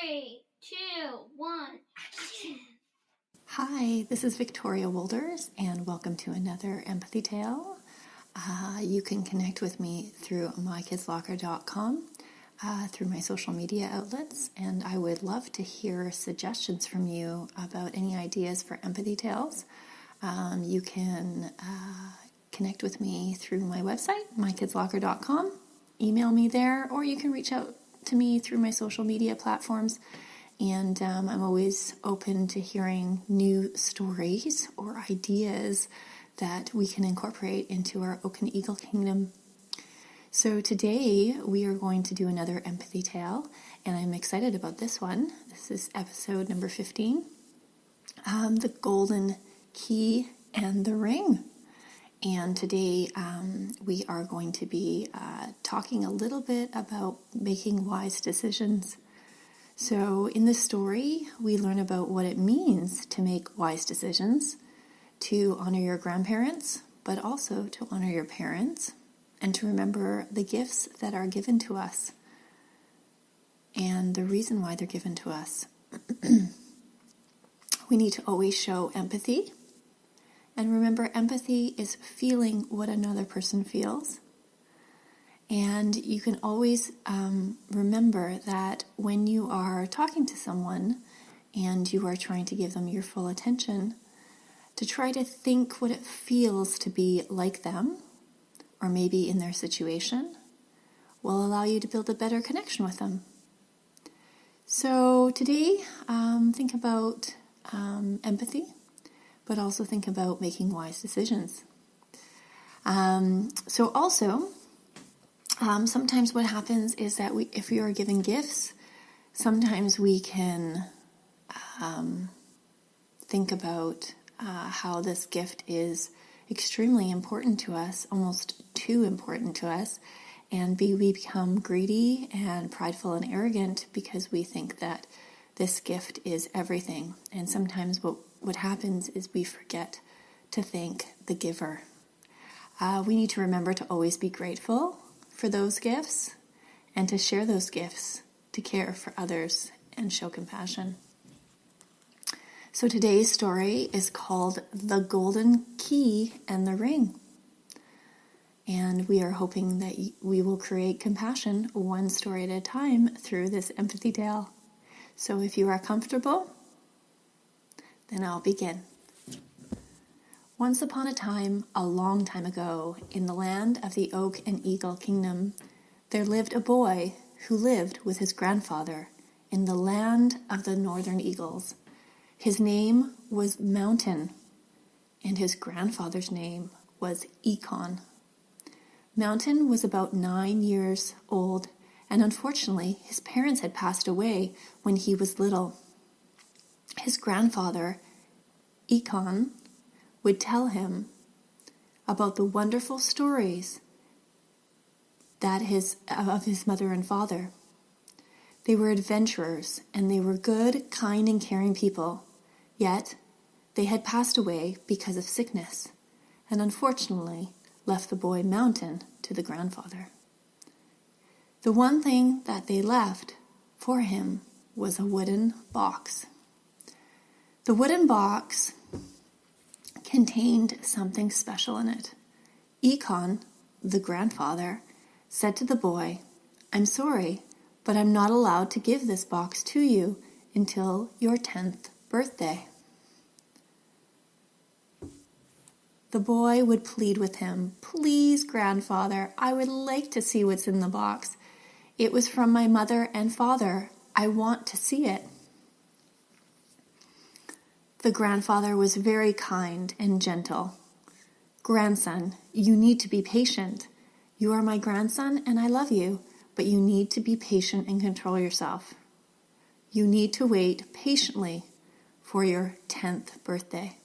3, 2, 1, action! Hi, this is Victoria Wolders, and welcome to another Empathy Tale. You can connect with me through mykidslocker.com, through my social media outlets, and I would love to hear suggestions from you about any ideas for Empathy Tales. You can connect with me through my website, mykidslocker.com, email me there, or you can reach out to me through my social media platforms. And I'm always open to hearing new stories or ideas that we can incorporate into our Oak and Eagle Kingdom. So today we are going to do another empathy tale, and I'm excited about this one. This is episode number 15, The Golden Key and the Ring. And today we are going to be talking a little bit about making wise decisions. So in this story, we learn about what it means to make wise decisions, to honor your grandparents, but also to honor your parents, and to remember the gifts that are given to us and the reason why they're given to us. We need to always show empathy. And remember, empathy is feeling what another person feels. And you can always remember that when you are talking to someone and you are trying to give them your full attention, to try to think what it feels to be like them, or maybe in their situation, will allow you to build a better connection with them. So today, think about empathy, but also think about making wise decisions. Sometimes what happens is that if we are given gifts, sometimes we can think about how this gift is extremely important to us, almost too important to us, and we become greedy and prideful and arrogant because we think that this gift is everything. And sometimes what happens is we forget to thank the giver. We need to remember to always be grateful for those gifts and to share those gifts, to care for others and show compassion. So today's story is called The Golden Key and the Ring. And we are hoping that we will create compassion one story at a time through this empathy tale. So if you are comfortable, then I'll begin. Once upon a time, a long time ago, in the land of the Oak and Eagle Kingdom, there lived a boy who lived with his grandfather in the land of the northern eagles. His name was Mountain, and his grandfather's name was Econ. Mountain was about 9 years old, and unfortunately, his parents had passed away when he was little. His grandfather, Econ, would tell him about the wonderful stories of his mother and father. They were adventurers, and they were good, kind, and caring people. Yet, they had passed away because of sickness, and unfortunately left the boy Mountain to the grandfather. The one thing that they left for him was a wooden box. The wooden box contained something special in it. Econ, the grandfather, said to the boy, "I'm sorry, but I'm not allowed to give this box to you until your 10th birthday." The boy would plead with him, "Please, grandfather, I would like to see what's in the box. It was from my mother and father. I want to see it." The grandfather was very kind and gentle. "Grandson, you need to be patient. You are my grandson and I love you, but you need to be patient and control yourself. You need to wait patiently for your 10th birthday."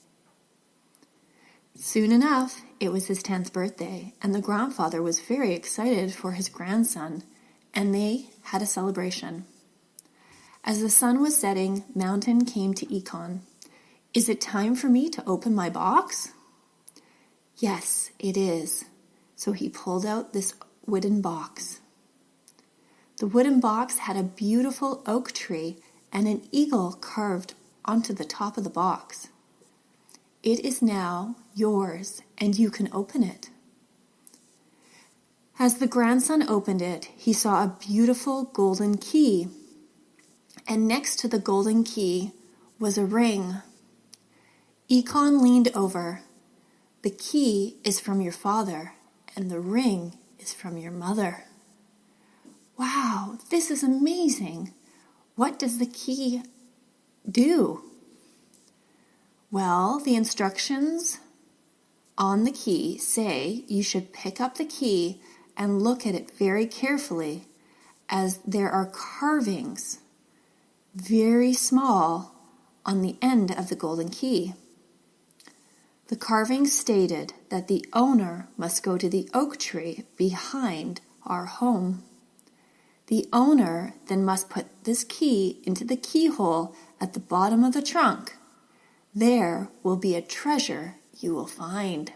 Soon enough, it was his 10th birthday, and the grandfather was very excited for his grandson, and they had a celebration. As the sun was setting, Mountain came to Econ. "Is it time for me to open my box?" "Yes, it is." So he pulled out this wooden box. The wooden box had a beautiful oak tree and an eagle carved onto the top of the box. It is now yours, and you can open it. As the grandson opened it, he saw a beautiful golden key, and next to the golden key was a ring. Econ leaned over. The key is from your father, and the ring is from your mother. Wow, this is amazing. What does the key do? Well, the instructions on the key say you should pick up the key and look at it very carefully, as there are carvings, very small, on the end of the golden key. The carvings stated that the owner must go to the oak tree behind our home. The owner then must put this key into the keyhole at the bottom of the trunk. There will be a treasure you will find.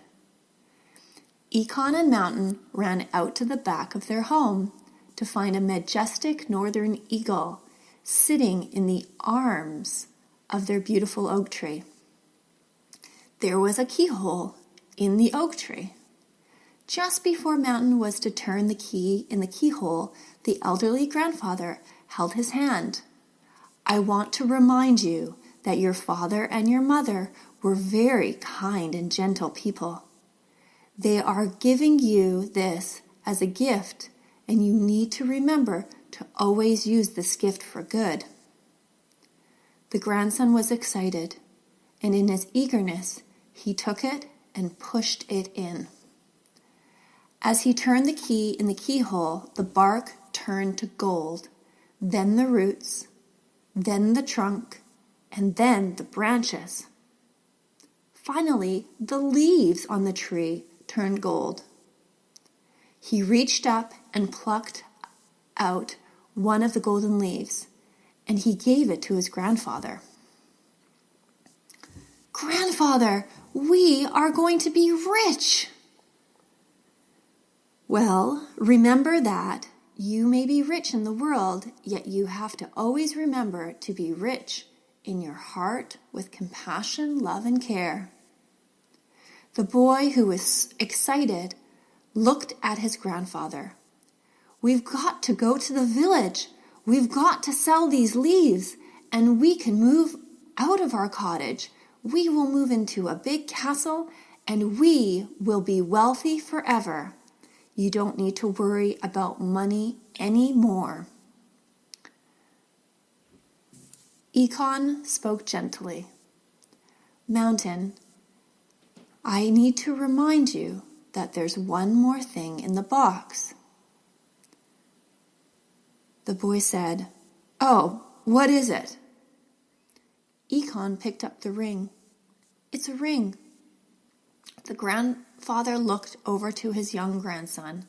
Econ and Mountain ran out to the back of their home to find a majestic northern eagle sitting in the arms of their beautiful oak tree. There was a keyhole in the oak tree. Just before Mountain was to turn the key in the keyhole, the elderly grandfather held his hand. I want to remind you that your father and your mother were very kind and gentle people. They are giving you this as a gift, and you need to remember to always use this gift for good. The grandson was excited, and in his eagerness, he took it and pushed it in. As he turned the key in the keyhole, the bark turned to gold, then the roots, then the trunk, and then the branches. Finally, the leaves on the tree turned gold. He reached up and plucked out one of the golden leaves, and he gave it to his grandfather. Grandfather, we are going to be rich. Well, remember that you may be rich in the world, yet you have to always remember to be rich in your heart with compassion, love, and care. The boy, who was excited, looked at his grandfather. We've got to go to the village. We've got to sell these leaves, and we can move out of our cottage. We will move into a big castle, and we will be wealthy forever. You don't need to worry about money anymore. Econ spoke gently. Mountain, I need to remind you that there's one more thing in the box. The boy said, Oh, what is it? Econ picked up the ring. It's a ring. The grandfather looked over to his young grandson.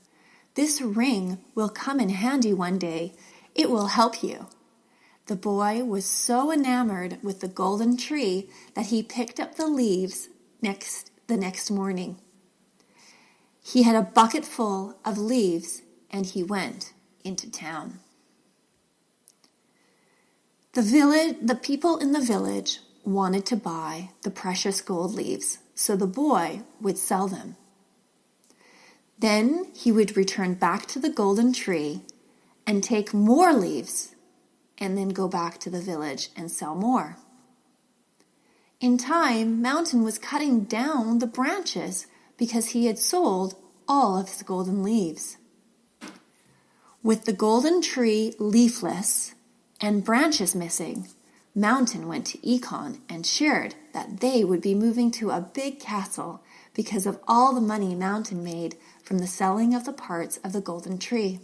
This ring will come in handy one day. It will help you. The boy was so enamored with the golden tree that he picked up the leaves the next morning. He had a bucket full of leaves, and he went into town. The people in the village wanted to buy the precious gold leaves, so the boy would sell them. Then he would return back to the golden tree and take more leaves, and then go back to the village and sell more. In time, Mountain was cutting down the branches because he had sold all of his golden leaves. With the golden tree leafless and branches missing, Mountain went to Econ and shared that they would be moving to a big castle because of all the money Mountain made from the selling of the parts of the golden tree.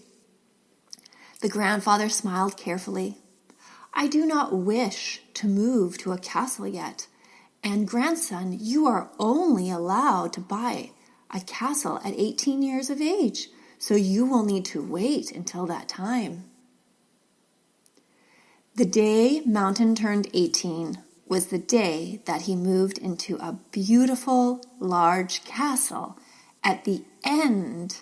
The grandfather smiled carefully. I do not wish to move to a castle yet, and grandson, you are only allowed to buy a castle at 18 years of age, so you will need to wait until that time. The day Mountain turned 18 was the day that he moved into a beautiful, large castle at the end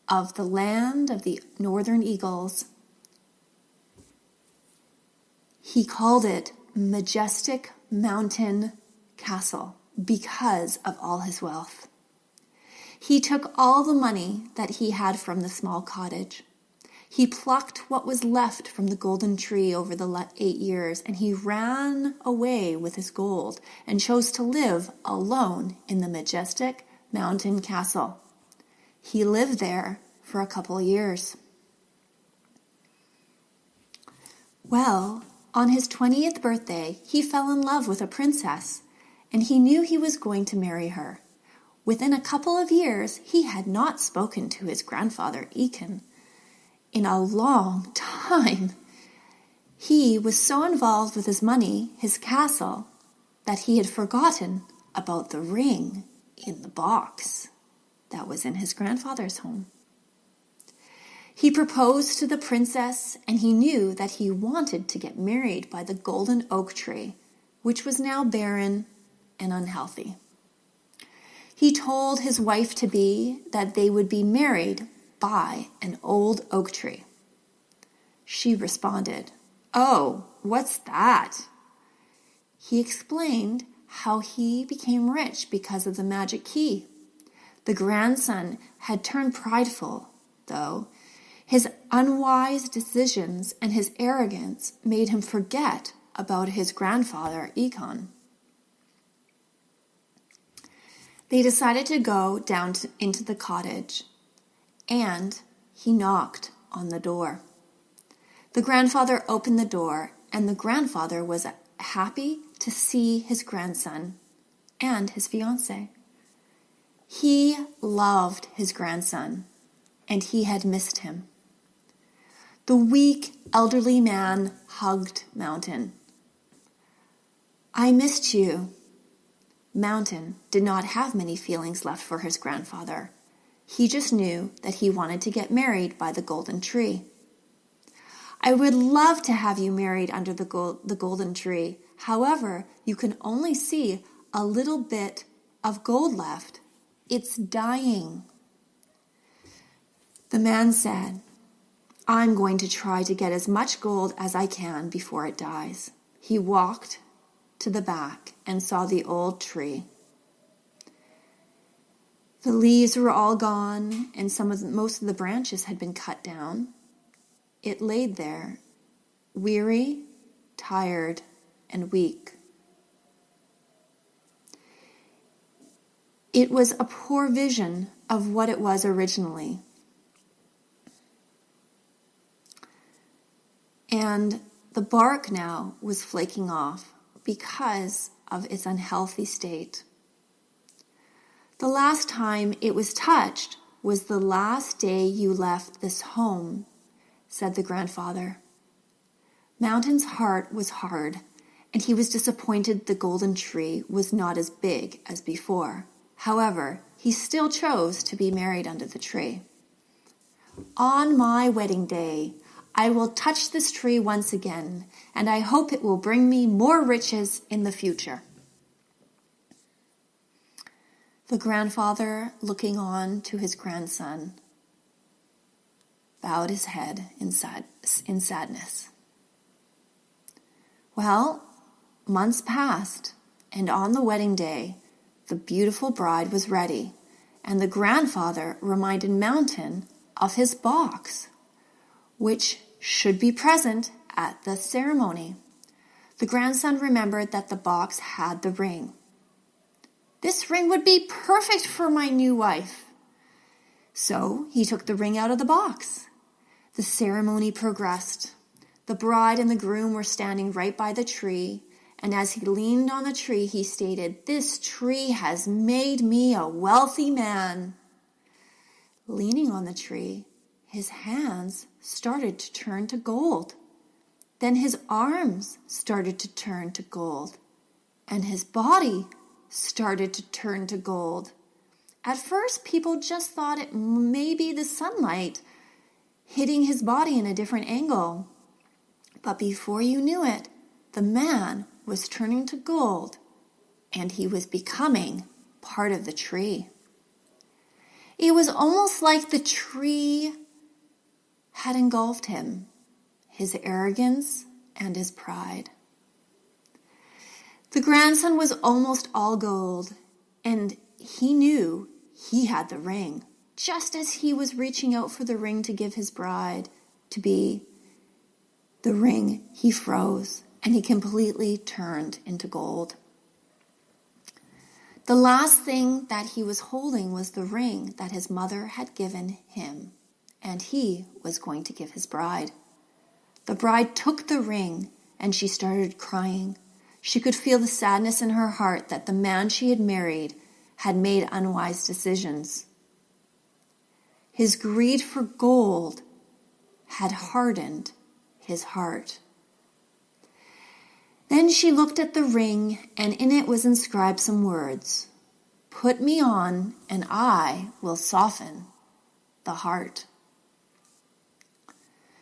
of the land of the northern eagles. He called it Majestic Mountain Castle because of all his wealth. He took all the money that he had from the small cottage. He plucked what was left from the golden tree over the 8 years, and he ran away with his gold and chose to live alone in the majestic mountain castle. He lived there for a couple years. Well, on his 20th birthday, he fell in love with a princess, and he knew he was going to marry her. Within a couple of years, he had not spoken to his grandfather, Ekin, in a long time. He was so involved with his money, his castle, that he had forgotten about the ring in the box that was in his grandfather's home. He proposed to the princess, and he knew that he wanted to get married by the golden oak tree, which was now barren and unhealthy. He told his wife-to-be that they would be married by an old oak tree. She responded, "Oh, what's that?" He explained how he became rich because of the magic key. The grandson had turned prideful, though. His unwise decisions and his arrogance made him forget about his grandfather, Ekin. They decided to go down into the cottage, and he knocked on the door. The grandfather opened the door, and the grandfather was happy to see his grandson and his fiancée. He loved his grandson, and he had missed him. The weak, elderly man hugged Mountain. "I missed you." Mountain did not have many feelings left for his grandfather. He just knew that he wanted to get married by the golden tree. "I would love to have you married under the golden tree. However, you can only see a little bit of gold left. It's dying." The man said, "I'm going to try to get as much gold as I can before it dies." He walked to the back and saw the old tree. The leaves were all gone, and most of the branches had been cut down. It laid there, weary, tired, and weak. It was a poor vision of what it was originally. And the bark now was flaking off because of its unhealthy state. The last time it was touched was the last day you left this home, said the grandfather. Mountain's heart was hard, and he was disappointed the golden tree was not as big as before. However, he still chose to be married under the tree. "On my wedding day, I will touch this tree once again, and I hope it will bring me more riches in the future." The grandfather, looking on to his grandson, bowed his head in sadness. Well, months passed, and on the wedding day, the beautiful bride was ready, and the grandfather reminded Mountain of his box, which should be present at the ceremony. The grandson remembered that the box had the ring. "This ring would be perfect for my new wife." So he took the ring out of the box. The ceremony progressed. The bride and the groom were standing right by the tree, and as he leaned on the tree, he stated, "This tree has made me a wealthy man." Leaning on the tree, his hands started to turn to gold. Then his arms started to turn to gold, and his body started to turn to gold. At first, people just thought it may be the sunlight hitting his body in a different angle. But before you knew it, the man was turning to gold, and he was becoming part of the tree. It was almost like the tree had engulfed him. His arrogance and his pride. The grandson was almost all gold, and he knew he had the ring. Just as he was reaching out for the ring to give his bride to be the ring, he froze, and he completely turned into gold. The last thing that he was holding was the ring that his mother had given him, and he was going to give his bride. The bride took the ring, and she started crying. She could feel the sadness in her heart that the man she had married had made unwise decisions. His greed for gold had hardened his heart. Then she looked at the ring, and in it was inscribed some words. "Put me on, and I will soften the heart."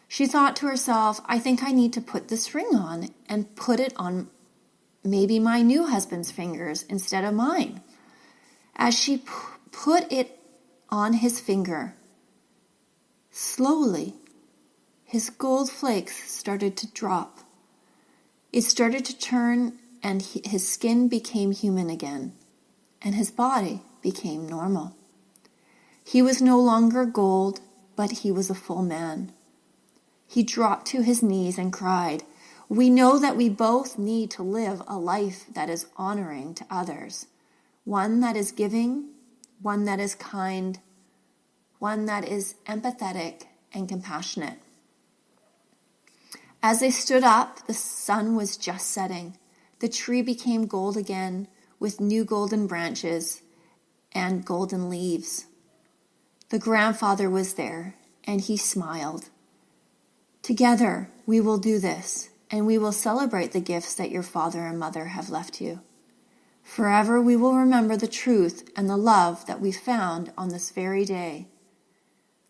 She thought to herself, I think I need to put this ring on and put it on maybe my new husband's fingers instead of mine. As she put it on his finger, slowly, his gold flakes started to drop. It started to turn, and his skin became human again, and his body became normal. He was no longer gold, but he was a full man. He dropped to his knees and cried, "We know that we both need to live a life that is honoring to others, one that is giving, one that is kind, one that is empathetic and compassionate." As they stood up, the sun was just setting. The tree became gold again, with new golden branches and golden leaves. The grandfather was there, and he smiled. "Together, we will do this, and we will celebrate the gifts that your father and mother have left you. Forever we will remember the truth and the love that we found on this very day,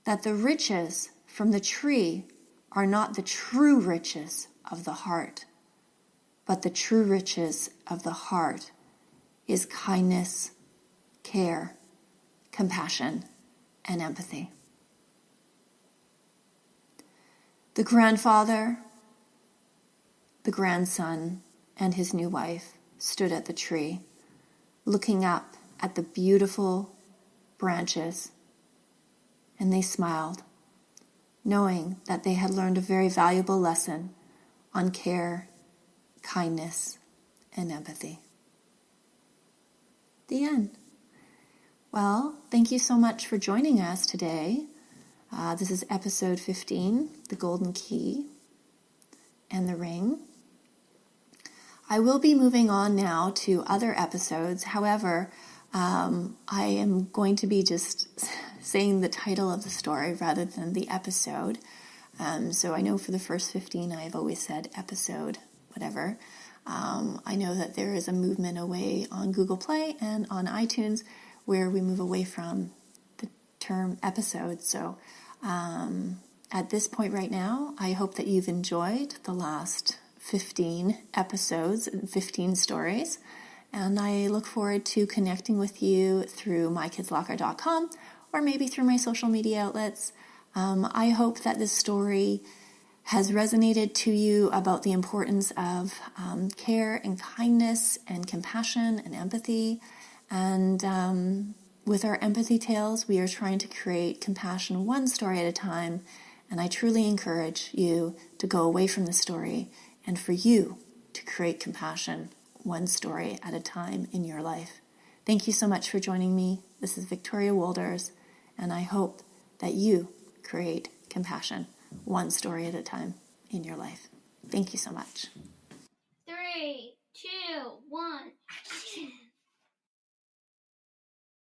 that the riches from the tree are not the true riches of the heart, but the true riches of the heart is kindness, care, compassion, and empathy." The grandfather, the grandson, and his new wife stood at the tree, looking up at the beautiful branches, and they smiled, knowing that they had learned a very valuable lesson on care, kindness, and empathy. The end. Well, thank you so much for joining us today. This is episode 15, The Golden Key and the Ring. I will be moving on now to other episodes. However, I am going to be just saying the title of the story rather than the episode. So I know for the first 15, I've always said episode, whatever. I know that there is a movement away on Google Play and on iTunes where we move away from the term episode. So at this point right now, I hope that you've enjoyed the last 15 episodes and 15 stories. And I look forward to connecting with you through mykidslocker.com or maybe through my social media outlets. I hope that this story has resonated to you about the importance of care and kindness and compassion and empathy. And with our empathy tales, we are trying to create compassion one story at a time. And I truly encourage you to go away from the story and for you to create compassion one story at a time in your life. Thank you so much for joining me. This is Victoria Wolders, and I hope that you create compassion one story at a time in your life. Thank you so much.